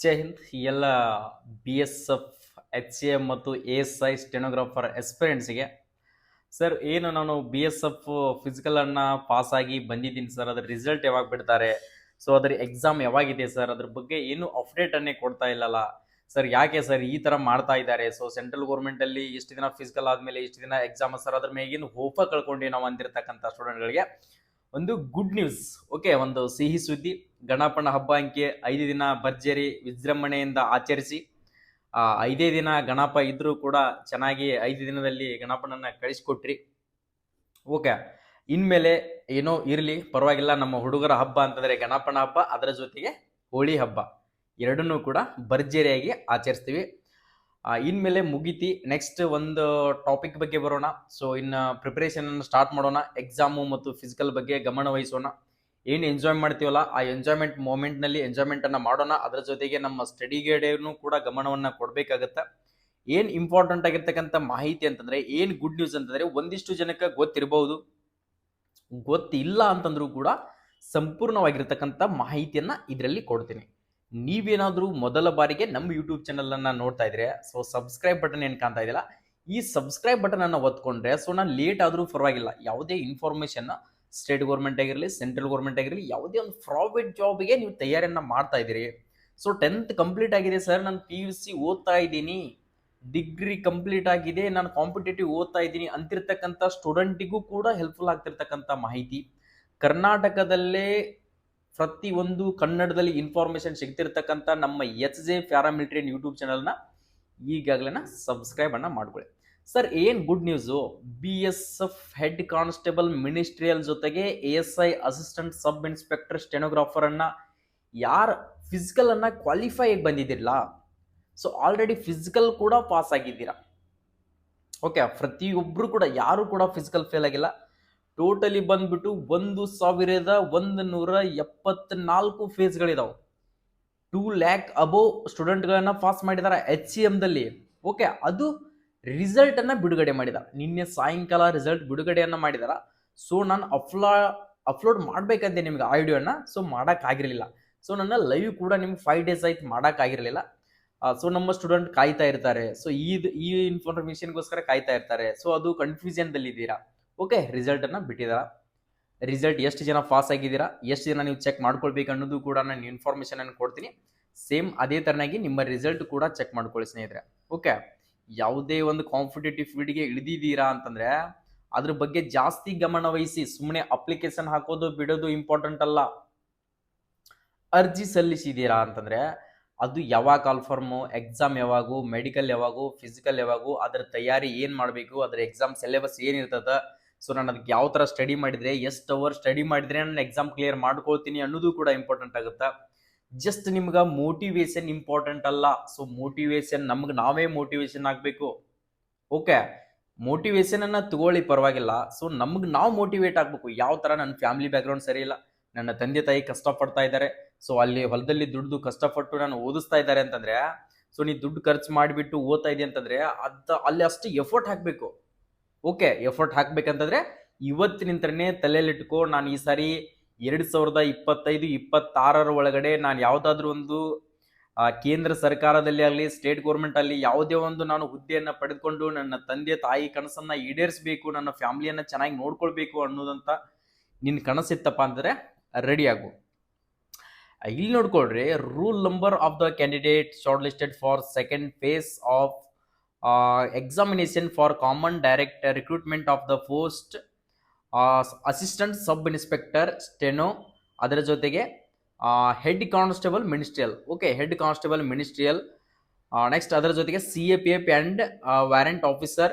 ಜೈ ಹಿಂದ್. ಎಲ್ಲ B S F, H C M ಮತ್ತು A S I stenographer ಎಸ್ಪಿರೆಂಟ್ಸ್ಗೆ sir, ಏನು ನಾನು ಬಿ ಎಸ್ ಎಫ್ ಫಿಸಿಕಲನ್ನು ಪಾಸಾಗಿ ಬಂದಿದ್ದೀನಿ ಸರ್, ಅದರ ರಿಸಲ್ಟ್ ಯಾವಾಗ ಬಿಡ್ತಾರೆ, ಸೊ ಅದರ ಎಕ್ಸಾಮ್ ಯಾವಾಗಿದೆ ಸರ್, ಅದ್ರ ಬಗ್ಗೆ ಏನು ಅಪ್ಡೇಟನ್ನೇ ಕೊಡ್ತಾ ಇಲ್ಲಲ್ಲ ಸರ್, ಯಾಕೆ ಸರ್ ಈ ಥರ ಮಾಡ್ತಾ ಇದ್ದಾರೆ? ಸೊ ಸೆಂಟ್ರಲ್ ಗೌರ್ಮೆಂಟಲ್ಲಿ ಇಷ್ಟು ದಿನ ಫಿಸಿಕಲ್ ಆದಮೇಲೆ ಇಷ್ಟು ದಿನ ಎಕ್ಸಾಮ್ ಸರ್, ಅದ್ರ ಮೇಗೇನು ಹೋಪ ಕಳ್ಕೊಂಡು ನಾವು ಅಂದಿರ್ತಕ್ಕಂಥ ಸ್ಟೂಡೆಂಟ್ಗಳಿಗೆ ಒಂದು ಗುಡ್ ನ್ಯೂಸ್. ಓಕೆ, ಒಂದು ಸಿಹಿ ಸುದ್ದಿ. ಗಣಪನ ಹಬ್ಬ ಅಂಕೆ 5 ದಿನ ಭರ್ಜರಿ ವಿಜೃಂಭಣೆಯಿಂದ ಆಚರಿಸಿ, 5 ದಿನ ಗಣಪ ಇದ್ರೂ ಕೂಡ ಚೆನ್ನಾಗಿ 5 ದಿನದಲ್ಲಿ ಗಣಪನನ್ನ ಕಳಿಸ್ಕೊಟ್ರಿ. ಓಕೆ, ಇನ್ಮೇಲೆ ಏನೋ ಇರಲಿ ಪರವಾಗಿಲ್ಲ, ನಮ್ಮ ಹುಡುಗರ ಹಬ್ಬ ಅಂತಂದ್ರೆ ಗಣಪನ ಹಬ್ಬ, ಅದರ ಜೊತೆಗೆ ಹೋಳಿ ಹಬ್ಬ ಎರಡನ್ನೂ ಕೂಡ ಭರ್ಜರಿಯಾಗಿ ಆಚರಿಸ್ತೀವಿ. ಇನ್ಮೇಲೆ ಮುಗಿತಿ. ನೆಕ್ಸ್ಟ್ ಒಂದು ಟಾಪಿಕ್ ಬಗ್ಗೆ ಬರೋಣ. ಸೊ ಇನ್ನು ಪ್ರಿಪರೇಷನ್ ಸ್ಟಾರ್ಟ್ ಮಾಡೋಣ. ಎಕ್ಸಾಮು ಮತ್ತು ಫಿಸಿಕಲ್ ಬಗ್ಗೆ ಗಮನ ವಹಿಸೋಣ. ಏನು ಎಂಜಾಯ್ ಮಾಡ್ತೀವಲ್ಲ, ಆ ಎಂಜಾಯ್ಮೆಂಟ್ ಮೂಮೆಂಟ್ನಲ್ಲಿ ಎಂಜಾಯ್ಮೆಂಟನ್ನು ಮಾಡೋಣ. ಅದರ ಜೊತೆಗೆ ನಮ್ಮ ಸ್ಟಡಿಗೇಡೇನು ಕೂಡ ಗಮನವನ್ನು ಕೊಡಬೇಕಾಗತ್ತೆ. ಏನು ಇಂಪಾರ್ಟೆಂಟ್ ಆಗಿರ್ತಕ್ಕಂಥ ಮಾಹಿತಿ ಅಂತಂದರೆ, ಏನು ಗುಡ್ ನ್ಯೂಸ್ ಅಂತಂದರೆ, ಒಂದಿಷ್ಟು ಜನಕ್ಕೆ ಗೊತ್ತಿರಬಹುದು, ಗೊತ್ತಿಲ್ಲ ಅಂತಂದ್ರೂ ಕೂಡ ಸಂಪೂರ್ಣವಾಗಿರ್ತಕ್ಕಂಥ ಮಾಹಿತಿಯನ್ನು ಇದರಲ್ಲಿ ಕೊಡ್ತೀನಿ. ನೀವೇನಾದರೂ ಮೊದಲ ಬಾರಿಗೆ ನಮ್ಮ ಯೂಟ್ಯೂಬ್ ಚಾನಲನ್ನು ನೋಡ್ತಾ ಇದ್ರೆ, ಸೊ ಸಬ್ಸ್ಕ್ರೈಬ್ ಬಟನ್ ಏನು ಕಾಣ್ತಾ ಇದೆಯಲ್ಲ, ಈ ಸಬ್ಸ್ಕ್ರೈಬ್ ಬಟನನ್ನು ಒತ್ಕೊಂಡ್ರೆ, ಸೊ ನಾನು ಲೇಟ್ ಆದರೂ ಪರವಾಗಿಲ್ಲ, ಯಾವುದೇ ಇನ್ಫಾರ್ಮೇಷನ್ನ ಸ್ಟೇಟ್ ಗೌರ್ಮೆಂಟ್ ಆಗಿರಲಿ, ಸೆಂಟ್ರಲ್ ಗೌರ್ಮೆಂಟ್ ಆಗಿರಲಿ, ಯಾವುದೇ ಒಂದು ಪ್ರೈವೇಟ್ ಜಾಬ್ಗೆ ನೀವು ತಯಾರಿಯನ್ನು ಮಾಡ್ತಾ ಇದ್ದೀರಿ. ಸೊ 10th ಕಂಪ್ಲೀಟ್ ಆಗಿದೆ ಸರ್, ನಾನು PUC ಓದ್ತಾ ಇದ್ದೀನಿ, ಡಿಗ್ರಿ ಕಂಪ್ಲೀಟ್ ಆಗಿದೆ, ನಾನು ಕಾಂಪಿಟೇಟಿವ್ ಓದ್ತಾ ಇದ್ದೀನಿ ಅಂತಿರ್ತಕ್ಕಂಥ ಸ್ಟೂಡೆಂಟಿಗೂ ಕೂಡ ಹೆಲ್ಪ್ಫುಲ್ ಆಗ್ತಿರ್ತಕ್ಕಂಥ ಮಾಹಿತಿ. ಕರ್ನಾಟಕದಲ್ಲೇ ಪ್ರತಿಯೊಂದು ಕನ್ನಡದಲ್ಲಿ ಇನ್ಫಾರ್ಮೇಷನ್ ಸಿಗ್ತಿರ್ತಕ್ಕಂಥ ನಮ್ಮ ಎಚ್ ಜೆ ಪ್ಯಾರಾಮಿಲಿಟರಿ ಯೂಟ್ಯೂಬ್ ಚಾನಲ್ನ ಈಗಾಗಲೇ ಸಬ್ಸ್ಕ್ರೈಬ್ ಅನ್ನ ಮಾಡ್ಕೊಳ್ಳಿ. ಸರ್, ಏನು good news, BSF head constable ministerial ಜೊತೆಗೆ ASI assistant sub inspector stenographer ಅನ್ನ ಯಾರು ಫಿಸಿಕಲ್ ಅನ್ನ ಕ್ವಾಲಿಫೈ ಆಗಿ ಬಂದಿದ್ದಿರಲ್ಲ, ಸೊ ಆಲ್ರೆಡಿ ಫಿಸಿಕಲ್ ಕೂಡ ಪಾಸ್ ಆಗಿದ್ದೀರಾ. ಓಕೆ, ಪ್ರತಿಯೊಬ್ಬರು ಕೂಡ ಯಾರು ಕೂಡ ಫಿಸಿಕಲ್ ಫೇಲ್ ಆಗಿಲ್ಲ. ಟೋಟಲಿ ಬಂದ್ಬಿಟ್ಟು 1174 ಫೇಸ್ಗಳಿದಾವೆ. 2 ಲ್ಯಾಕ್ ಅಬೋವ್ ಸ್ಟೂಡೆಂಟ್ಗಳನ್ನ ಪಾಸ್ ಮಾಡಿದ್ದಾರೆ HCMದಲ್ಲಿ. ಓಕೆ, ಅದು ರಿಸಲ್ಟ್ ಅನ್ನ ಬಿಡುಗಡೆ ಮಾಡಿದ್ದಾರೆ. ನಿನ್ನೆ ಸಾಯಂಕಾಲ ರಿಸಲ್ಟ್ ಬಿಡುಗಡೆಯನ್ನ ಮಾಡಿದಾರ. ಸೊ ನಾನು ಅಪ್ಲೋಡ್ ಮಾಡ್ಬೇಕಂತೆ ನಿಮ್ಗೆ ಆಡಿಯೋನ, ಸೊ ಮಾಡೋಕ್ಕಾಗಿರಲಿಲ್ಲ. ಸೊ ನನ್ನ ಲೈವ್ ಕೂಡ ನಿಮ್ಗೆ 5 days ಆಯ್ತು ಮಾಡೋಕ್ಕಾಗಿರಲಿಲ್ಲ. ಸೊ ನಮ್ಮ ಸ್ಟೂಡೆಂಟ್ ಕಾಯ್ತಾ ಇರ್ತಾರೆ, ಸೊ ಈ ಇನ್ಫಾರ್ಮೇಷನ್ಗೋಸ್ಕರ ಕಾಯ್ತಾ ಇರ್ತಾರೆ. ಸೊ ಅದು ಕನ್ಫ್ಯೂಷನ್ದಲ್ಲಿದ್ದೀರಾ. ಓಕೆ, ರಿಸಲ್ಟನ್ನು ಬಿಟ್ಟಿದ್ದೀರಾ. ರಿಸಲ್ಟ್ ಎಷ್ಟು ಜನ ಪಾಸ್ ಆಗಿದ್ದೀರಾ, ಎಷ್ಟು ಜನ ನೀವು ಚೆಕ್ ಮಾಡ್ಕೊಳ್ಬೇಕು ಅನ್ನೋದು ಕೂಡ ನಾನು ಇನ್ಫಾರ್ಮೇಷನನ್ನು ಕೊಡ್ತೀನಿ. ಸೇಮ್ ಅದೇ ಥರನಾಗಿ ನಿಮ್ಮ ರಿಸಲ್ಟ್ ಕೂಡ ಚೆಕ್ ಮಾಡ್ಕೊಳ್ಳಿ ಸ್ನೇಹಿತರೆ. ಓಕೆ, ಯಾವುದೇ ಒಂದು ಕಾಂಪಿಟೇಟಿವ್ ಫೀಲ್ಡ್ಗೆ ಇಳಿದಿದ್ದೀರಾ ಅಂತಂದರೆ ಅದ್ರ ಬಗ್ಗೆ ಜಾಸ್ತಿ ಗಮನ ವಹಿಸಿ. ಸುಮ್ಮನೆ ಅಪ್ಲಿಕೇಶನ್ ಹಾಕೋದು ಬಿಡೋದು ಇಂಪಾರ್ಟೆಂಟ್ ಅಲ್ಲ. ಅರ್ಜಿ ಸಲ್ಲಿಸಿದ್ದೀರಾ ಅಂತಂದರೆ ಅದು ಯಾವಾಗ ಕಾಲ್ಫಾರ್ಮು, ಎಕ್ಸಾಮ್ ಯಾವಾಗೂ, ಮೆಡಿಕಲ್ ಯಾವಾಗೂ, ಫಿಸಿಕಲ್ ಯಾವಾಗೂ, ಅದರ ತಯಾರಿ ಏನು ಮಾಡಬೇಕು, ಅದರ ಎಕ್ಸಾಮ್ ಸಿಲೆಬಸ್ ಏನಿರ್ತದೆ, ಸೊ ನಾನು ಅದಕ್ಕೆ ಯಾವ ಥರ ಸ್ಟಡಿ ಮಾಡಿದರೆ, ಎಷ್ಟು ಅವರ್ ಸ್ಟಡಿ ಮಾಡಿದರೆ ನಾನು ಎಕ್ಸಾಮ್ ಕ್ಲಿಯರ್ ಮಾಡ್ಕೊಳ್ತೀನಿ ಅನ್ನೋದು ಕೂಡ ಇಂಪಾರ್ಟೆಂಟ್ ಆಗುತ್ತೆ. ಜಸ್ಟ್ ನಿಮ್ಗೆ ಮೋಟಿವೇಶನ್ ಇಂಪಾರ್ಟೆಂಟ್ ಅಲ್ಲ. ಸೊ ಮೋಟಿವೇಶನ್ ನಮ್ಗೆ ನಾವೇ ಮೋಟಿವೇಶನ್ ಆಗಬೇಕು. ಓಕೆ, ಮೋಟಿವೇಶನನ್ನು ತಗೊಳ್ಳಿ ಪರವಾಗಿಲ್ಲ. ಸೊ ನಮ್ಗೆ ನಾವು ಮೋಟಿವೇಟ್ ಆಗಬೇಕು. ಯಾವ ಥರ ನನ್ನ ಫ್ಯಾಮಿಲಿ ಬ್ಯಾಕ್ಗ್ರೌಂಡ್ ಸರಿ ಇಲ್ಲ, ನನ್ನ ತಂದೆ ತಾಯಿ ಕಷ್ಟಪಡ್ತಾ ಇದ್ದಾರೆ, ಸೊ ಅಲ್ಲಿ ಹೊಲದಲ್ಲಿ ದುಡ್ದು ಕಷ್ಟಪಟ್ಟು ನಾನು ಓದಿಸ್ತಾ ಇದ್ದಾರೆ ಅಂತಂದರೆ, ಸೊ ನೀ ದುಡ್ಡು ಖರ್ಚು ಮಾಡಿಬಿಟ್ಟು ಓದ್ತಾ ಇದೆಯಾ ಅಂತಂದರೆ ಅಲ್ಲಿ ಅಷ್ಟು ಎಫರ್ಟ್ ಹಾಕಬೇಕು. ಓಕೆ, ಎಫರ್ಟ್ ಹಾಕ್ಬೇಕಂತಂದರೆ ಇವತ್ತಿನಿಂದನೇ ತಲೆಯಲ್ಲಿಟ್ಕೋ, ನಾನು ಈ ಸಾರಿ 2025-26 ಒಳಗಡೆ ನಾನು ಯಾವುದಾದ್ರೂ ಒಂದು ಕೇಂದ್ರ ಸರ್ಕಾರದಲ್ಲಿ ಆಗಲಿ, ಸ್ಟೇಟ್ ಗೌರ್ಮೆಂಟಲ್ಲಿ ಯಾವುದೇ ಒಂದು ನಾನು ಹುದ್ದೆಯನ್ನು ಪಡೆದುಕೊಂಡು ನನ್ನ ತಂದೆ ತಾಯಿ ಕನಸನ್ನು ಈಡೇರಿಸಬೇಕು, ನನ್ನ ಫ್ಯಾಮಿಲಿಯನ್ನು ಚೆನ್ನಾಗಿ ನೋಡ್ಕೊಳ್ಬೇಕು ಅನ್ನೋದಂತ ನಿನ್ನ ಕನಸಿತ್ತಪ್ಪ ಅಂದರೆ ರೆಡಿ ಆಗು. ಇಲ್ಲಿ ನೋಡ್ಕೊಳ್ರಿ, rule number of the candidate short listed for second phase of examination for common direct recruitment of the post assistant sub inspector steno, ಅದರ ಜೊತೆಗೆ head constable ministerial. Okay, head constable ministerial. Next ಅದರ ಜೊತೆಗೆ CAPF and warrant officer,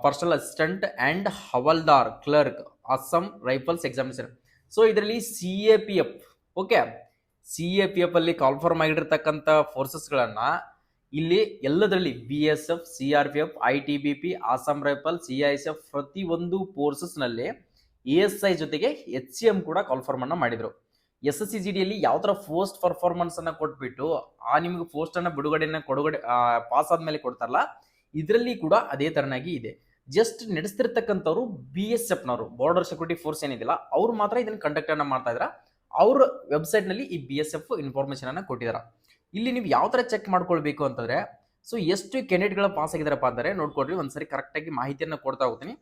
personal assistant and Havaldar clerk, Assam rifles examination. So ಇದರಲ್ಲಿ CAPF, okay, CAPF ಅಲ್ಲಿ ಕಾಲ್ಫಾರ್ಮ್ ಆಗಿರ್ತಕ್ಕಂಥ ಫೋರ್ಸಸ್ಗಳನ್ನು ಇಲ್ಲಿ ಎಲ್ಲದರಲ್ಲಿ BSF, CRPF, ITBP, Assam rifle, CISF ಪ್ರತಿಯೊಂದು ಫೋರ್ಸಸ್ನಲ್ಲಿ ASI ಜೊತೆಗೆ HCM ಕೂಡ ಕಾಲ್ಫಾರ್ಮ್ ಅನ್ನು ಮಾಡಿದರು. SSCGDಯಲ್ಲಿ ಯಾವ ಥರ ಪೋಸ್ಟ್ ಪರ್ಫಾರ್ಮೆನ್ಸ್ ಅನ್ನು ಕೊಟ್ಬಿಟ್ಟು ನಿಮಗೆ ಪೋಸ್ಟ್ ಅನ್ನು ಬಿಡುಗಡೆಯನ್ನು ಪಾಸ್ ಆದ್ಮೇಲೆ ಕೊಡ್ತಾರಲ್ಲ, ಇದರಲ್ಲಿ ಕೂಡ ಅದೇ ತರನಾಗಿ ಇದೆ. ಜಸ್ಟ್ ನಡೆಸ್ತಿರ್ತಕ್ಕಂಥವ್ರು BSFನವರು, ಬಾರ್ಡರ್ ಸೆಕ್ಯೂರಿಟಿ ಫೋರ್ಸ್ ಏನಿದೆಯಲ್ಲ, ಅವ್ರು ಮಾತ್ರ ಇದನ್ನು ಕಂಡಕ್ಟ್ ಅನ್ನು ಮಾಡ್ತಾ ಇದ್ದಾರೆ. ಅವ್ರ ವೆಬ್ಸೈಟ್ನಲ್ಲಿ ಈ BSF ಇನ್ಫಾರ್ಮೇಷನ್ ಅನ್ನು ಕೊಟ್ಟಿದ್ದಾರೆ. ಇಲ್ಲಿ ನೀವು ಯಾವ ಥರ ಚೆಕ್ ಮಾಡ್ಕೊಳ್ಬೇಕು ಅಂತಂದರೆ, ಸೊ ಎಷ್ಟು ಕ್ಯಾಂಡಿಡೇಟ್ಗಳು ಪಾಸ್ ಆಗಿದಾರಪ್ಪ ಅಂದರೆ ನೋಡ್ಕೊಡ್ರಿ, ಒಂದ್ಸರಿ ಕರೆಕ್ಟಾಗಿ ಮಾಹಿತಿಯನ್ನು ಕೊಡ್ತಾ ಹೋಗ್ತೀನಿ.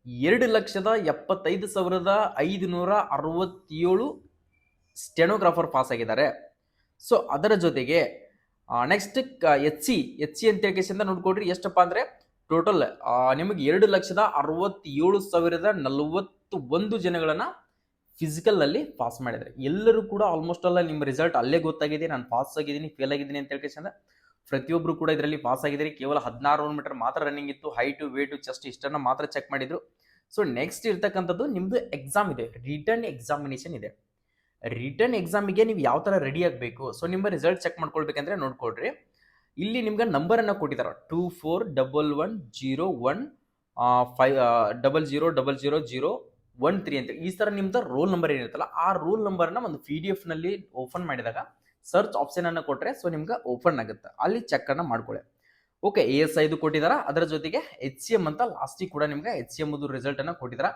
2,75,567 ಸ್ಟೆನೋಗ್ರಾಫರ್ ಪಾಸ್ ಆಗಿದ್ದಾರೆ. ಸೊ ಅದರ ಜೊತೆಗೆ ನೆಕ್ಸ್ಟ್ ಎಚ್ ಸಿ ಅಂತ ಕೇಸಿಂದ ನೋಡ್ಕೊಡ್ರಿ, ಎಷ್ಟಪ್ಪ ಅಂದರೆ ಟೋಟಲ್ ನಿಮಗೆ 2,67,041 ಜನಗಳನ್ನ ಫಿಸಿಕಲ್ ಅಲ್ಲಿ ಪಾಸ್ ಮಾಡಿದ್ದಾರೆ. ಎಲ್ಲರೂ ಕೂಡ ಆಲ್ಮೋಸ್ಟ್ ಅಲ್ಲ ನಿಮ್ಮ ರಿಸಲ್ಟ್ ಅಲ್ಲೇ ಗೊತ್ತಾಗಿದೆ, ನಾನು ಪಾಸ್ ಆಗಿದ್ದೀನಿ ಫೇಲ್ ಆಗಿದ್ದೀನಿ ಅಂತ ಹೇಳ್ಕೇಸಿಂದ ಪ್ರತಿಯೊಬ್ಬರು ಕೂಡ ಇದರಲ್ಲಿ ಪಾಸ್ ಆಗಿದ್ದಾರೆ. ಕೇವಲ 16 ಮೀಟರ್ ಮಾತ್ರ ರನ್ನಿಂಗ್ ಇತ್ತು, ಹೈಟು ವೇಟು ಚೆಸ್ಟ್ ಇಷ್ಟನ್ನ ಮಾತ್ರ ಚೆಕ್ ಮಾಡಿದ್ರು. ಸೊ ನೆಕ್ಸ್ಟ್ ಇರ್ತಕ್ಕಂಥದ್ದು ನಿಮ್ದು ಎಕ್ಸಾಮ್ ಇದೆ, ರಿಟರ್ನ್ ಎಕ್ಸಾಮಿನೇಷನ್ ಇದೆ. ರಿಟರ್ನ್ ಎಕ್ಸಾಮಿಗೆ ನೀವು ಯಾವ ಥರ ರೆಡಿ ಆಗಬೇಕು, ಸೊ ನಿಮ್ಮ ರಿಸಲ್ಟ್ ಚೆಕ್ ಮಾಡ್ಕೊಳ್ಬೇಕಂದ್ರೆ ನೋಡ್ಕೊಳ್ರಿ, ಇಲ್ಲಿ ನಿಮ್ಗೆ ನಂಬರನ್ನು ಕೊಟ್ಟಿದ್ದಾರೆ 241105000013 ಅಂತ. ಈ ಥರ ನಿಮ್ದು ರೋಲ್ ನಂಬರ್ ಏನಿರುತ್ತಲ್ಲ ಆ ರೋಲ್ ನಂಬರ್ನ ಒಂದು PDF ನಲ್ಲಿ ಓಪನ್ ಮಾಡಿದಾಗ ಸರ್ಚ್ ಆಪ್ಷನ್ ಅನ್ನು ಕೊಟ್ಟರೆ ಸೊ ನಿಮ್ಗೆ ಓಪನ್ ಆಗುತ್ತೆ, ಅಲ್ಲಿ ಚೆಕ್ ಅನ್ನ ಮಾಡ್ಕೊಳ್ಳಿ. ಓಕೆ, ASI ಕೊಟ್ಟಿದ್ದಾರೆ, ಅದರ ಜೊತೆಗೆ HCM ಅಂತ ಲಾಸ್ಟಿಗೆ ಕೂಡ ನಿಮ್ಗೆ HCM ರಿಸಲ್ಟ್ ಅನ್ನ ಕೊಟ್ಟಿದ್ದಾರೆ.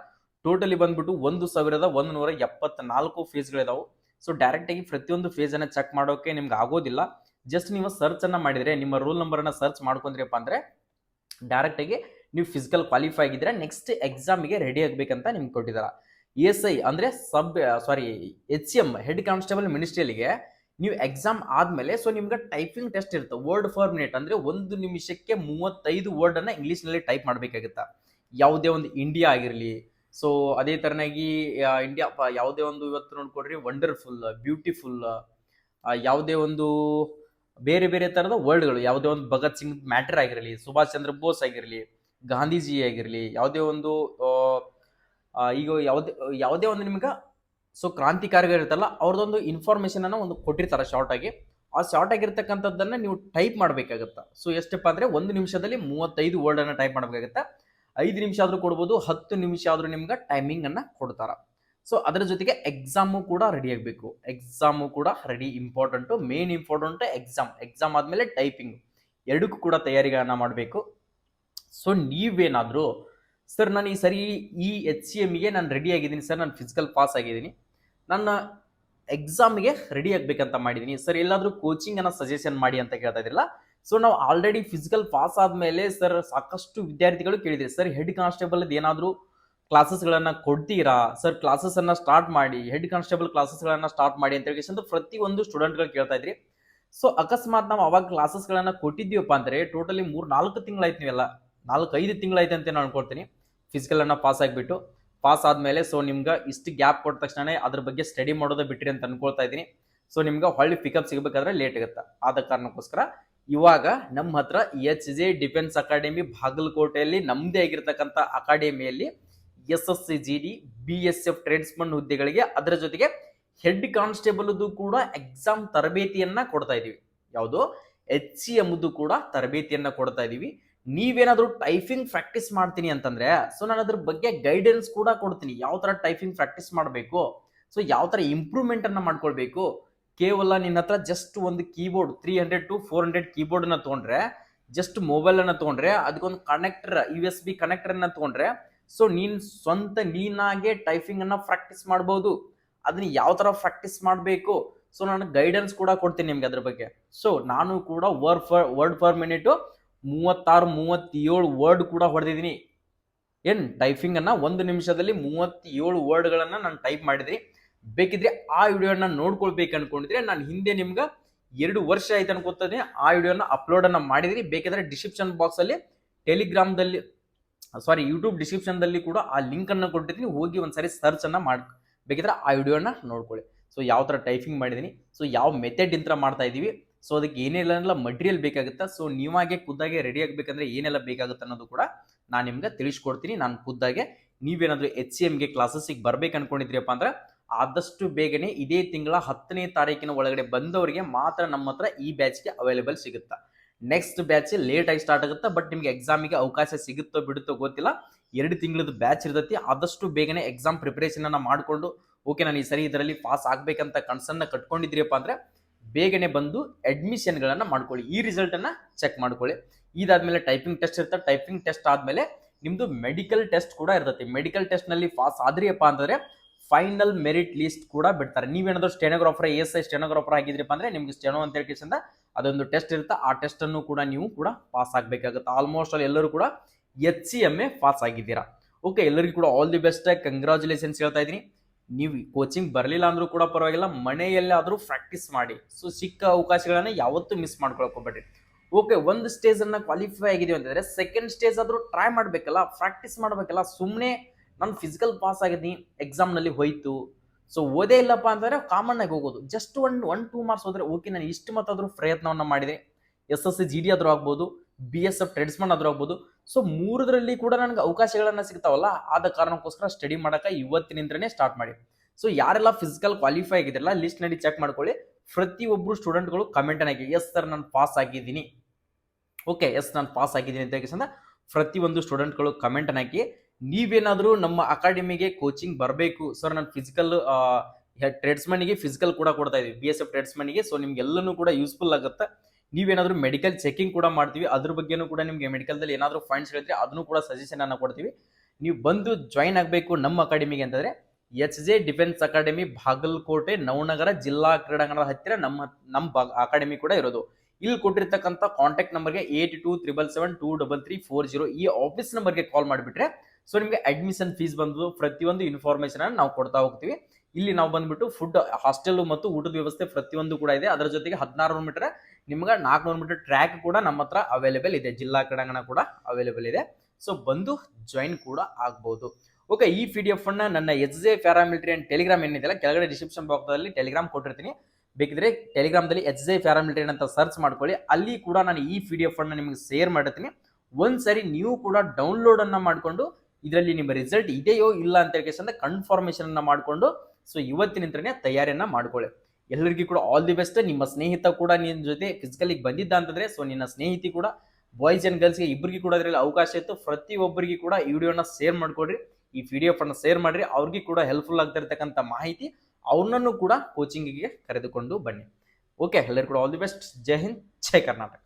ಟೋಟಲಿ ಬಂದ್ಬಿಟ್ಟು 1,174 ಫೇಸ್ಗಳಿದಾವೆ. ಸೊ ಡೈರೆಕ್ಟ್ ಆಗಿ ಪ್ರತಿಯೊಂದು ಫೇಸ್ ಅನ್ನ ಚೆಕ್ ಮಾಡೋಕೆ ನಿಮ್ಗೆ ಆಗೋದಿಲ್ಲ. ಜಸ್ಟ್ ನೀವು ಸರ್ಚ್ ಅನ್ನ ಮಾಡಿದ್ರೆ, ನಿಮ್ಮ ರೋಲ್ ನಂಬರ್ ಅನ್ನ ಸರ್ಚ್ ಮಾಡ್ಕೊಂಡ್ರಿಪ್ಪ ಅಂದ್ರೆ ಡೈರೆಕ್ಟ್ ಆಗಿ ನೀವು ಫಿಸಿಕಲ್ ಕ್ವಾಲಿಫೈ ಆಗಿದ್ರೆ ನೆಕ್ಸ್ಟ್ ಎಕ್ಸಾಮಿಗೆ ರೆಡಿ ಆಗ್ಬೇಕಂತ ನಿಮ್ಗೆ ಕೊಟ್ಟಿದ್ದಾರೆ. ASI ಅಂದ್ರೆ HCM ಹೆಡ್ ಕಾನ್ಸ್ಟೇಬಲ್ ಮಿನಿಸ್ಟ್ರಿಯಲ್ಗೆ ನೀವು ಎಕ್ಸಾಮ್ ಆದ್ಮೇಲೆ ಸೊ ನಿಮ್ಗೆ ಟೈಪಿಂಗ್ ಟೆಸ್ಟ್ ಇರುತ್ತೆ. ವರ್ಡ್ ಫಾರ್ ಮಿನಿಟ್ ಅಂದ್ರೆ 1 ನಿಮಿಷಕ್ಕೆ 35 ವರ್ಡ್ ಅನ್ನ ಇಂಗ್ಲಿಷ್ ನಲ್ಲಿ ಟೈಪ್ ಮಾಡ್ಬೇಕಾಗುತ್ತೆ. ಯಾವುದೇ ಒಂದು ಇಂಡಿಯಾ ಆಗಿರಲಿ, ಸೊ ಅದೇ ತರನಾಗಿ ಇಂಡಿಯಾ ಯಾವುದೇ ಒಂದು ಇವತ್ತು ನೋಡ್ಕೊಡ್ರಿ ವಂಡರ್ಫುಲ್, ಬ್ಯೂಟಿಫುಲ್, ಯಾವುದೇ ಒಂದು ಬೇರೆ ಬೇರೆ ತರದ ವರ್ಡ್ಗಳು, ಯಾವುದೇ ಒಂದು ಭಗತ್ ಸಿಂಗ್ ಮ್ಯಾಟರ್ ಆಗಿರಲಿ, ಸುಭಾಷ್ ಚಂದ್ರ ಬೋಸ್ ಆಗಿರಲಿ, ಗಾಂಧೀಜಿ ಆಗಿರಲಿ, ಯಾವುದೇ ಒಂದು ಈಗ ಯಾವುದೇ ಒಂದು ನಿಮ್ಗೆ ಸೊ ಕ್ರಾಂತಿಕಾರಿಗಳು ಇರ್ತಲ್ಲ ಅವ್ರದ್ದೊಂದು ಇನ್ಫಾರ್ಮೇಶನ್ ಅನ್ನ ಒಂದು ಕೊಟ್ಟಿರ್ತಾರೆ ಶಾರ್ಟ್ ಆಗಿ. ಆ ಶಾರ್ಟ್ ಆಗಿರ್ತಕ್ಕಂಥದ್ದನ್ನ ನೀವು ಟೈಪ್ ಮಾಡಬೇಕಾಗತ್ತ. ಸೊ ಎಷ್ಟಪ್ಪ ಅಂದ್ರೆ 1 ನಿಮಿಷದಲ್ಲಿ 35 ವರ್ಡ್ ಅನ್ನ ಟೈಪ್ ಮಾಡಬೇಕಾಗತ್ತ. 5 ನಿಮಿಷ ಆದ್ರೂ ಕೊಡ್ಬೋದು, 10 ನಿಮಿಷ ಆದ್ರೂ ನಿಮ್ಗೆ ಟೈಮಿಂಗ್ ಅನ್ನ ಕೊಡ್ತಾರ. ಸೊ ಅದರ ಜೊತೆಗೆ ಎಕ್ಸಾಮು ಕೂಡ ರೆಡಿ ಆಗಬೇಕು. ಎಕ್ಸಾಮು ಕೂಡ ready important, main important exam ಆದ್ಮೇಲೆ ಟೈಪಿಂಗ್ ಎರಡಕ್ಕೂ ಕೂಡ ತಯಾರಿಗಳನ್ನ ಮಾಡಬೇಕು. ಸೊ ನೀವೇನಾದರೂ ಸರ್ ನಾನು ಈ ಸರಿ ಈ HCMಗೆ ನಾನು ರೆಡಿ ಆಗಿದ್ದೀನಿ ಸರ್, ನಾನು ಫಿಸಿಕಲ್ ಪಾಸ್ ಆಗಿದ್ದೀನಿ, ನನ್ನ ಎಕ್ಸಾಮ್ಗೆ ರೆಡಿ ಆಗ್ಬೇಕಂತ ಮಾಡಿದ್ದೀನಿ ಸರ್, ಎಲ್ಲಾದರೂ ಕೋಚಿಂಗ್ ಅನ್ನ ಸಜೆಷನ್ ಮಾಡಿ ಅಂತ ಕೇಳ್ತಾ ಇದ್ರಲ್ಲ. ಸೊ ನಾವು ಆಲ್ರೆಡಿ ಫಿಸಿಕಲ್ ಪಾಸ್ ಆದ್ಮೇಲೆ ಸರ್ ಸಾಕಷ್ಟು ವಿದ್ಯಾರ್ಥಿಗಳು ಕೇಳಿದ್ರು ಸರ್ ಹೆಡ್ ಕಾನ್ಸ್ಟೇಬಲ್ ಏನಾದರೂ ಕ್ಲಾಸಸ್ಗಳನ್ನ ಕೊಡ್ತೀರಾ ಸರ್, ಕ್ಲಾಸಸ್ ಅನ್ನ ಸ್ಟಾರ್ಟ್ ಮಾಡಿ, ಹೆಡ್ ಕಾನ್ಸ್ಟೇಬಲ್ ಕ್ಲಾಸಸ್ಗಳನ್ನ ಸ್ಟಾರ್ಟ್ ಮಾಡಿ ಅಂತ ಹೇಳಿ ಪ್ರತಿಯೊಂದು ಸ್ಟೂಡೆಂಟ್ಗಳು ಕೇಳ್ತಾ ಇದ್ರಿ. ಸೊ ಅಕಸ್ಮಾತ್ ನಾವು ಅವಾಗ ಕ್ಲಾಸಸ್ಗಳನ್ನ ಕೊಟ್ಟಿದ್ದೀವಪ್ಪ ಅಂದ್ರೆ ಟೋಟಲಿ 3-4 ತಿಂಗಳಾಯ್ತು, ನೀವೆಲ್ಲ 4-5 ತಿಂಗಳಾಯ್ತು ಅಂತ ನಾನು ಅನ್ಕೊಳ್ತೀನಿ ಫಿಸಿಕಲ್ ಅನ್ನ ಪಾಸ್ ಆಗಿಬಿಟ್ಟು. ಪಾಸ್ ಆದ್ಮೇಲೆ ಸೊ ನಿಮ್ಗೆ ಇಷ್ಟು ಗ್ಯಾಪ್ ಕೊಟ್ಟ ತಕ್ಷಣ ಅದ್ರ ಬಗ್ಗೆ ಸ್ಟಡಿ ಮಾಡೋದು ಬಿಟ್ರಿ ಅಂತ ಅನ್ಕೊಳ್ತಾ ಇದ್ದೀನಿ. ಸೊ ನಿಮ್ಗೆ ಹೊಳ್ಳಿ ಪಿಕಪ್ ಸಿಗಬೇಕಾದ್ರೆ ಲೇಟ್ ಆಗುತ್ತೆ. ಆದ ಕಾರಣಕ್ಕೋಸ್ಕರ ಇವಾಗ ನಮ್ಮ ಹತ್ರ HJ ಡಿಫೆನ್ಸ್ ಅಕಾಡೆಮಿ ಬಾಗಲಕೋಟೆಯಲ್ಲಿ ನಮ್ದೇ ಆಗಿರ್ತಕ್ಕಂಥ ಅಕಾಡೆಮಿಯಲ್ಲಿ SSC GD BSF ಟ್ರೇಡ್ಸ್ಮನ್ ಹುದ್ದೆಗಳಿಗೆ ಅದರ ಜೊತೆಗೆ ಹೆಡ್ ಕಾನ್ಸ್ಟೇಬಲ್ ಕೂಡ ಎಕ್ಸಾಮ್ ತರಬೇತಿಯನ್ನ ಕೊಡ್ತಾ ಇದೀವಿ. ಯಾವುದು HCM ಕೂಡ ತರಬೇತಿಯನ್ನ ಕೊಡ್ತಾ ಇದೀವಿ. ನೀವೇನಾದ್ರೂ ಟೈಪಿಂಗ್ ಪ್ರಾಕ್ಟೀಸ್ ಮಾಡ್ತೀನಿ ಅಂತಂದ್ರೆ ಸೊ ನಾನು ಅದ್ರ ಬಗ್ಗೆ ಗೈಡೆನ್ಸ್ ಕೂಡ ಕೊಡ್ತೀನಿ, ಯಾವ ತರ ಟೈಪಿಂಗ್ ಪ್ರಾಕ್ಟೀಸ್ ಮಾಡಬೇಕು, ಸೊ ಯಾವ ತರ ಇಂಪ್ರೂವ್ಮೆಂಟ್ ಅನ್ನ ಮಾಡ್ಕೊಳ್ಬೇಕು. ಕೇವಲ ನಿನ್ನ ಹತ್ರ ಜಸ್ಟ್ ಒಂದು ಕೀಬೋರ್ಡ್ 300 to 400 ಕೀಬೋರ್ಡ್ ಅನ್ನ ತಗೊಂಡ್ರೆ, ಜಸ್ಟ್ ಮೊಬೈಲ್ ಅನ್ನ ತಗೊಂಡ್ರೆ, ಅದಕ್ಕೊಂದು ಕನೆಕ್ಟರ್ USB ಕನೆಕ್ಟರ್ ಅನ್ನ ತಗೊಂಡ್ರೆ ಸೊ ನೀನಾಗೆ ಟೈಪಿಂಗ್ ಅನ್ನ ಪ್ರಾಕ್ಟೀಸ್ ಮಾಡಬಹುದು. ಅದನ್ನ ಯಾವ ತರ ಪ್ರಾಕ್ಟೀಸ್ ಮಾಡಬೇಕು ಸೊ ನಾನು ಗೈಡೆನ್ಸ್ ಕೂಡ ಕೊಡ್ತೀನಿ ನಿಮ್ಗೆ ಅದ್ರ ಬಗ್ಗೆ. ಸೊ ನಾನು ಕೂಡ ವರ್ಡ್ ಫಾರ್ ಮಿನಿಟ್ 36-37 ವರ್ಡ್ ಕೂಡ ಹೊಡೆದಿದ್ದೀನಿ. ಏನ್ ಟೈಪಿಂಗ್ ಅನ್ನ 1 ನಿಮಿಷದಲ್ಲಿ 37 ವರ್ಡ್ಗಳನ್ನ ನಾನು ಟೈಪ್ ಮಾಡಿದ್ರಿ. ಬೇಕಿದ್ರೆ ಆ ವಿಡಿಯೋನ ನೋಡ್ಕೊಳ್ಬೇಕು ಅನ್ಕೊಂಡಿದ್ರೆ ನಾನು ಹಿಂದೆ ನಿಮ್ಗೆ 2 ವರ್ಷ ಆಯ್ತು ಅನ್ಕೋತೀನಿ ಆ ವಿಡಿಯೋನ ಅಪ್ಲೋಡ್ ಅನ್ನ ಮಾಡಿದ್ರಿ. ಬೇಕಿದ್ರೆ ಡಿಸ್ಕ್ರಿಪ್ಷನ್ ಬಾಕ್ಸ್ ಅಲ್ಲಿ ಯೂಟ್ಯೂಬ್ ಡಿಸ್ಕ್ರಿಪ್ಷನ್ ದಲ್ಲಿ ಕೂಡ ಆ ಲಿಂಕ್ ಅನ್ನ ಕೊಟ್ಟಿದ್ದೀನಿ, ಹೋಗಿ ಒಂದ್ಸರಿ ಸರ್ಚ್ ಅನ್ನ ಮಾಡಿ ಬೇಕಿದ್ರೆ ಆ ವಿಡಿಯೋನ ನೋಡ್ಕೊಳ್ಳಿ. ಸೊ ಯಾವ ತರ ಟೈಪಿಂಗ್ ಮಾಡಿದೀನಿ, ಸೊ ಯಾವ ಮೆಥಡ್ ಇಂತ್ರ ಮಾಡ್ತಾ ಇದೀವಿ, ಸೊ ಅದಕ್ಕೆ ಏನೆಲ್ಲ ಮಟೀರಿಯಲ್ ಬೇಕಾಗುತ್ತೆ, ಸೊ ನೀವಾಗೆ ಖುದ್ದಾಗೆ ರೆಡಿ ಆಗ್ಬೇಕಂದ್ರೆ ಏನೆಲ್ಲ ಬೇಕಾಗುತ್ತೆ ಅನ್ನೋದು ಕೂಡ ನಾನು ನಿಮ್ಗೆ ತಿಳಿಸ್ಕೊಡ್ತೀನಿ. ನಾನು ಖುದ್ದಾಗೆ ನೀವೇನಾದ್ರೂ HCMಗೆ ಕ್ಲಾಸಸ್ಗೆ ಬರ್ಬೇಕು ಅನ್ಕೊಂಡಿದ್ರಿಯಪ್ಪ ಅಂದ್ರೆ ಆದಷ್ಟು ಬೇಗನೆ ಇದೇ ತಿಂಗಳ 10ನೇ ತಾರೀಕಿನ ಒಳಗಡೆ ಬಂದವರಿಗೆ ಮಾತ್ರ ನಮ್ಮ ಹತ್ರ ಈ ಬ್ಯಾಚ್ಗೆ ಅವೈಲೇಬಲ್ ಸಿಗುತ್ತೆ. ನೆಕ್ಸ್ಟ್ ಬ್ಯಾಚ್ ಲೇಟ್ ಆಗಿ ಸ್ಟಾರ್ಟ್ ಆಗುತ್ತೆ, ಬಟ್ ನಿಮ್ಗೆ ಎಕ್ಸಾಮಿಗೆ ಅವಕಾಶ ಸಿಗುತ್ತೋ ಬಿಡುತ್ತೋ ಗೊತ್ತಿಲ್ಲ. 2 ತಿಂಗಳದ ಬ್ಯಾಚ್ ಇರ್ತೈತಿ. ಆದಷ್ಟು ಬೇಗನೆ ಎಕ್ಸಾಮ್ ಪ್ರಿಪರೇಷನ್ ಅನ್ನ ಮಾಡಿಕೊಂಡು ಓಕೆ ನಾನು ಈ ಸರಿ ಇದರಲ್ಲಿ ಪಾಸ್ ಆಗ್ಬೇಕಂತ ಕನ್ಸನ್ನ ಕಟ್ಕೊಂಡಿದ್ರಿಯಪ್ಪ ಅಂದ್ರೆ ಬೇಗನೆ ಬಂದು ಅಡ್ಮಿಷನ್ಗಳನ್ನ ಮಾಡ್ಕೊಳ್ಳಿ, ಈ ರಿಸಲ್ಟ್ ಅನ್ನ ಚೆಕ್ ಮಾಡ್ಕೊಳ್ಳಿ. ಇದಾದ್ಮೇಲೆ ಟೈಪಿಂಗ್ ಟೆಸ್ಟ್ ಇರುತ್ತೆ. ಟೈಪಿಂಗ್ ಟೆಸ್ಟ್ ಆದ್ಮೇಲೆ ನಿಮ್ದು ಮೆಡಿಕಲ್ ಟೆಸ್ಟ್ ಕೂಡ ಇರ್ತೈತಿ. ಮೆಡಿಕಲ್ ಟೆಸ್ಟ್ ನಲ್ಲಿ ಪಾಸ್ ಆದ್ರಿಯಪ್ಪ ಅಂತಂದ್ರೆ ಫೈನಲ್ ಮೆರಿಟ್ ಲಿಸ್ಟ್ ಕೂಡ ಬಿಡ್ತಾರೆ. ನೀವೇನಾದ್ರೂ ಸ್ಟೆನೋಗ್ರಾಫರ್ ASI ಸ್ಟೆನೋಗ್ರಾಫರ್ ಆಗಿದ್ರಪ್ಪ ಅಂದ್ರೆ ನಿಮ್ಗೆ ಸ್ಟೆನೋ ಅಂತ ಹೇಳ್ಕಿಸಿಂದ ಅದೊಂದು ಟೆಸ್ಟ್ ಇರುತ್ತೆ. ಆ ಟೆಸ್ಟ್ ಅನ್ನು ಕೂಡ ನೀವು ಕೂಡ ಪಾಸ್ ಆಗಬೇಕಾಗುತ್ತೆ. ಆಲ್ಮೋಸ್ಟ್ ಅಲ್ಲಿ ಎಲ್ಲರೂ ಕೂಡ HCMA ಪಾಸ್ ಆಗಿದ್ದೀರಾ. ಓಕೆ, ಎಲ್ಲರಿಗೂ ಕೂಡ ಆಲ್ ದಿ ಬೆಸ್ಟ್, ಕಂಗ್ರಾಚುಲೇಷನ್ಸ್ ಹೇಳ್ತಾ ಇದ್ದೀನಿ. ನೀವು ಕೋಚಿಂಗ್ ಬರಲಿಲ್ಲ ಅಂದ್ರೂ ಕೂಡ ಪರವಾಗಿಲ್ಲ, ಮನೆಯಲ್ಲಾದರೂ ಪ್ರಾಕ್ಟೀಸ್ ಮಾಡಿ. ಸೊ ಸಿಕ್ಕ ಅವಕಾಶಗಳನ್ನ ಯಾವತ್ತೂ ಮಿಸ್ ಮಾಡ್ಕೊಳಕ್ ಹೋಗ್ಬೇಡ್ರಿ. ಓಕೆ, ಒಂದು ಸ್ಟೇಜ್ ಅನ್ನ ಕ್ವಾಲಿಫೈ ಆಗಿದೀವಿ ಅಂತಂದ್ರೆ ಸೆಕೆಂಡ್ ಸ್ಟೇಜ್ ಆದ್ರೂ ಟ್ರೈ ಮಾಡ್ಬೇಕಲ್ಲ, ಪ್ರಾಕ್ಟೀಸ್ ಮಾಡ್ಬೇಕಲ್ಲ. ಸುಮ್ಮನೆ ನಾನು ಫಿಸಿಕಲ್ ಪಾಸ್ ಆಗಿದ್ದೀನಿ, ಎಕ್ಸಾಮ್ ನಲ್ಲಿ ಹೋಯ್ತು, ಸೊ ಓದೇ ಇಲ್ಲಪ್ಪ ಅಂತಂದ್ರೆ ಕಾಮನ್ ಆಗಿ ಹೋಗೋದು. ಜಸ್ಟ್ 1-2 ಮಾರ್ಕ್ಸ್ ಹೋದ್ರೆ ಓಕೆ, ನಾನು ಇಷ್ಟು ಮತ್ತಾದ್ರೂ ಪ್ರಯತ್ನವನ್ನ ಮಾಡಿದೆ. SSC GD ಆದ್ರೂ ಆಗ್ಬೋದು, BSF ಟ್ರೇಡ್ಸ್ಮನ್ ಆದ್ರೂ ಆಗ್ಬೋದು. ಸೊ ಮೂರರಲ್ಲಿ ಕೂಡ ನನಗೆ ಅವಕಾಶಗಳನ್ನ ಸಿಗ್ತಾವಲ್ಲ, ಆದ ಕಾರಣಕ್ಕೋಸ್ಕರ ಸ್ಟಡಿ ಮಾಡಕ ಇವತ್ತಿನಿಂದನೇ ಸ್ಟಾರ್ಟ್ ಮಾಡಿ. ಸೊ ಯಾರೆಲ್ಲ ಫಿಸಿಕಲ್ ಕ್ವಾಲಿಫೈ ಆಗಿದ್ರಲ್ಲ ಲಿಸ್ಟ್ ನಲ್ಲಿ ಚೆಕ್ ಮಾಡ್ಕೊಳ್ಳಿ. ಪ್ರತಿಯೊಬ್ಬರು ಸ್ಟೂಡೆಂಟ್ಗಳು ಕಮೆಂಟ್ ಹಾಕಿ, ಎಸ್ ಸರ್ ನಾನು ಪಾಸ್ ಆಗಿದ್ದೀನಿ, ಓಕೆ ಎಸ್ ನಾನು ಪಾಸ್ ಆಗಿದ್ದೀನಿ ಅಂತ ಹೇಳಿ ಪ್ರತಿಯೊಂದು ಸ್ಟೂಡೆಂಟ್ಗಳು ಕಮೆಂಟ್ ಹಾಕಿ. ನೀವೇನಾದರೂ ನಮ್ಮ ಅಕಾಡೆಮಿಗೆ ಕೋಚಿಂಗ್ ಬರಬೇಕು ಸರ್, ನಾನು ಫಿಸಿಕಲ್ ಟ್ರೇಡ್ಸ್ಮನ್ಗೆ ಫಿಸಿಕಲ್ ಕೂಡ ಕೊಡ್ತಾ ಇದೀವಿ, BSF ಟ್ರೇಡ್ಸ್ಮನ್ಗೆ. ಸೊ ನಿಮ್ಗೆಲ್ಲನೂ ಕೂಡ ಯೂಸ್ಫುಲ್ ಆಗುತ್ತೆ. ನೀವೇನಾದ್ರೂ ಮೆಡಿಕಲ್ ಚೆಕಿಂಗ್ ಕೂಡ ಮಾಡ್ತೀವಿ, ಅದ್ರ ಬಗ್ಗೆನೂ ಕೂಡ ನಿಮಗೆ ಮೆಡಿಕಲ್ದಲ್ಲಿ ಏನಾದರೂ ಪಾಯಿಂಟ್ಸ್ ಹೇಳಿದ್ರೆ ಅದನ್ನು ಕೂಡ ಸಜೆಷನ್ ಅನ್ನ ಕೊಡ್ತೀವಿ. ನೀವು ಬಂದು ಜಾಯಿನ್ ಆಗಬೇಕು ನಮ್ಮ ಅಕಾಡೆಮಿಗೆ ಅಂತಂದ್ರೆ HJ defence academy, Bagalkot Navanagar ಜಿಲ್ಲಾ ಕ್ರೀಡಾಂಗಣದ ಹತ್ತಿರ ನಮ್ಮ ಅಕಾಡೆಮಿ ಕೂಡ ಇರೋದು. ಇಲ್ಲಿ ಕೊಟ್ಟಿರ್ತಕ್ಕಂಥ ಕಾಂಟ್ಯಾಕ್ಟ್ ನಂಬರ್ಗೆ 8277723340 ಈ ಆಫೀಸ್ ನಂಬರ್ಗೆ ಕಾಲ್ ಮಾಡಿಬಿಟ್ರೆ ಸೊ ನಿಮಗೆ ಅಡ್ಮಿಷನ್ ಫೀಸ್ ಬಂದು ಪ್ರತಿಯೊಂದು ಇನ್ಫಾರ್ಮೇಶನ್ ನಾವು ಕೊಡ್ತಾ ಹೋಗ್ತೀವಿ. ಇಲ್ಲಿ ನಾವು ಬಂದ್ಬಿಟ್ಟು ಫುಡ್, ಹಾಸ್ಟೆಲ್ ಮತ್ತು ಊಟದ ವ್ಯವಸ್ಥೆ ಪ್ರತಿಯೊಂದು ಕೂಡ ಇದೆ. ಅದರ ಜೊತೆಗೆ 1600 ಮೀಟರ್, ನಿಮ್ಗೆ 400 ಮೀಟರ್ ಟ್ರ್ಯಾಕ್ ಕೂಡ ನಮ್ಮ ಹತ್ರ ಅವೈಲೇಬಲ್ ಇದೆ, ಜಿಲ್ಲಾ ಕ್ರೀಡಾಂಗಣ ಕೂಡ ಅವೈಲೇಬಲ್ ಇದೆ. ಸೊ ಬಂದು ಜಾಯಿನ್ ಕೂಡ ಆಗ್ಬಹುದು. ಓಕೆ, ಈ PDF ಅನ್ನ ನನ್ನ HJ ಪ್ಯಾರಾಮಿಲಿಟರಿ ಅಂಡ್ ಟೆಲಿಗ್ರಾಮ್ ಏನಿದೆಯಲ್ಲ ಕೆಳಗಡೆ ಡಿಸ್ಕ್ರಿಪ್ಷನ್ ಬಾಕ್ಸ್ ಅಲ್ಲಿ ಟೆಲಿಗ್ರಾಮ್ ಕೊಟ್ಟಿರ್ತೀನಿ. ಬೇಕಿದ್ರೆ ಟೆಲಿಗ್ರಾಮ್ದಲ್ಲಿ HJ ಪ್ಯಾರಾಮಿಲಿಟರಿ ಅಂತ ಸರ್ಚ್ ಮಾಡ್ಕೊಳ್ಳಿ. ಅಲ್ಲಿ ಕೂಡ ನಾನು ಈ PDF ಅನ್ನ ನಿಮಗೆ ಶೇರ್ ಮಾಡಿರ್ತೀನಿ. ಒಂದ್ಸರಿ ನೀವು ಕೂಡ ಡೌನ್ಲೋಡ್ ಅನ್ನ ಮಾಡ್ಕೊಂಡು ಇದರಲ್ಲಿ ನಿಮ್ಮ ರಿಸಲ್ಟ್ ಇದೆಯೋ ಇಲ್ಲ ಅಂತ ಹೇಳಿ ಕನ್ಫರ್ಮೇಶನ್ ಅನ್ನ ಮಾಡ್ಕೊಂಡು ಸೊ ಇವತ್ತಿನಿಂದನೇ ತಯಾರಿಯನ್ನ ಮಾಡ್ಕೊಳ್ಳಿ. ಎಲ್ಲರಿಗೂ ಕೂಡ ಆಲ್ ದಿ ಬೆಸ್ಟ್. ನಿಮ್ಮ ಸ್ನೇಹಿತ ಕೂಡ ನಿನ್ನ ಜೊತೆ ಫಿಸಿಕಲಿ ಬಂದಿದ್ದ ಅಂತಂದ್ರೆ ಸೊ ನಿನ್ನ ಸ್ನೇಹಿತಿ ಕೂಡ ಬಾಯ್ಸ್ ಅಂಡ್ ಗರ್ಲ್ಸ್ಗೆ ಇಬ್ಬರಿಗೆ ಕೂಡ ಅದರಲ್ಲಿ ಅವಕಾಶ ಇತ್ತು. ಪ್ರತಿಯೊಬ್ಬರಿಗೆ ಕೂಡ ಈ ವಿಡಿಯೋನ ಶೇರ್ ಮಾಡ್ಕೊಡ್ರಿ, ಈ PDF ಅನ್ನ ಶೇರ್ ಮಾಡ್ರಿ. ಅವ್ರಿಗೆ ಕೂಡ ಹೆಲ್ಪ್ಫುಲ್ ಆಗ್ತಿರ್ತಕ್ಕಂಥ ಮಾಹಿತಿ ಅವ್ರನ್ನೂ ಕೂಡ ಕೋಚಿಂಗಿಗೆ ಕರೆದುಕೊಂಡು ಬನ್ನಿ. ಓಕೆ, ಎಲ್ಲರಿಗೂ ಕೂಡ all the best. Jai Hind, Jai Karnataka.